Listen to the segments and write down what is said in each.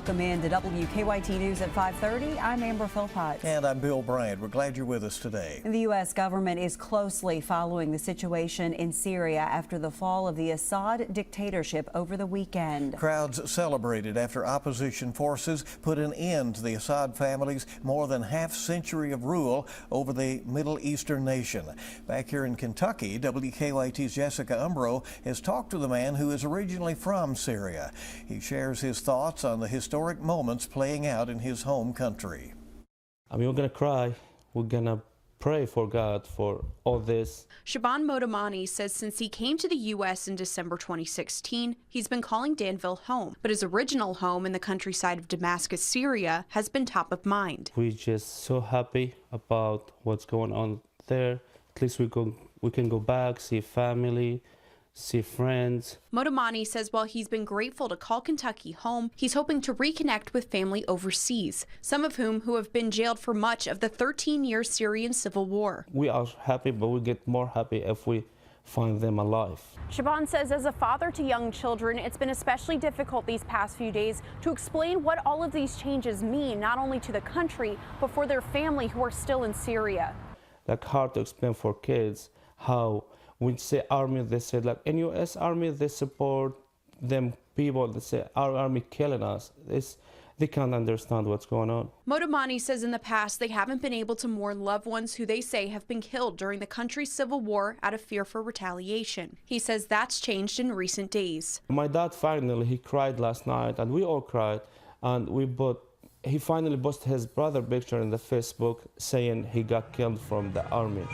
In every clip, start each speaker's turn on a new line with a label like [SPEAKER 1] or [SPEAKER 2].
[SPEAKER 1] Welcome in to WKYT News at 5:30. I'm Amber Philpott.
[SPEAKER 2] And I'm Bill Bryant. We're glad you're with us today.
[SPEAKER 1] The U.S. government is closely following the situation in Syria after the fall of the Assad dictatorship over the weekend.
[SPEAKER 2] Crowds celebrated after opposition forces put an end to the Assad family's more than half-century of rule over the Middle Eastern nation. Back here in Kentucky, WKYT's Jessica Umbro has talked to the man who is originally from Syria. He shares his thoughts on the historic moments playing out in his home country.
[SPEAKER 3] I mean, we're going to cry. We're going to pray for God for all this.
[SPEAKER 4] Shaban Motamani says since he came to the U.S. in December 2016, he's been calling Danville home. But his original home in the countryside of Damascus, Syria, has been top of mind.
[SPEAKER 3] We're just so happy about what's going on there. At least we can go back, see family, see friends.
[SPEAKER 4] Motamani says while he's been grateful to call Kentucky home, he's hoping to reconnect with family overseas, some of whom have been jailed for much of the 13-year Syrian civil war.
[SPEAKER 3] We are happy, but we get more happy if we find them alive.
[SPEAKER 5] Shaban says as a father to young children, it's been especially difficult these past few days to explain what all of these changes mean, not only to the country, but for their family who are still in Syria.
[SPEAKER 3] Like hard to explain for kids how we say army, they say like in U.S. Army, they support them people, they say our army killing us. They can't understand what's going on.
[SPEAKER 4] Motamani says in the past they haven't been able to mourn loved ones who they say have been killed during the country's civil war out of fear for retaliation. He says that's changed in recent days.
[SPEAKER 3] My dad finally, he cried last night and we all cried, and he finally posted his brother picture in the Facebook saying he got killed from the army.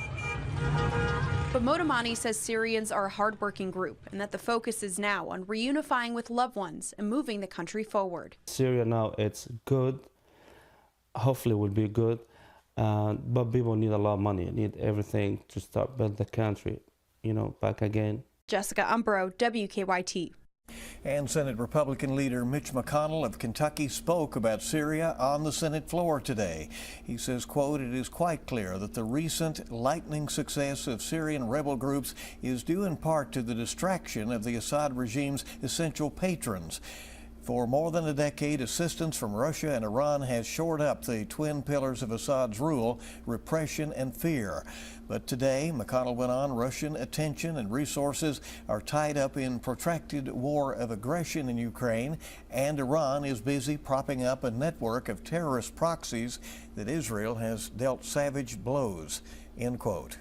[SPEAKER 4] But Motamani says Syrians are a hardworking group and that the focus is now on reunifying with loved ones and moving the country forward.
[SPEAKER 3] Syria now, it's good. Hopefully it will be good. But people need a lot of money, need everything to start build the country, back again.
[SPEAKER 4] Jessica Umbro, WKYT.
[SPEAKER 2] And Senate Republican leader Mitch McConnell of Kentucky spoke about Syria on the Senate floor today. He says, quote, "It is quite clear that the recent lightning success of Syrian rebel groups is due in part to the distraction of the Assad regime's essential patrons. For more than a decade, assistance from Russia and Iran has shored up the twin pillars of Assad's rule, repression and fear. But today, McConnell went on, Russian attention and resources are tied up in protracted war of aggression in Ukraine, and Iran is busy propping up a network of terrorist proxies that Israel has dealt savage blows," end quote.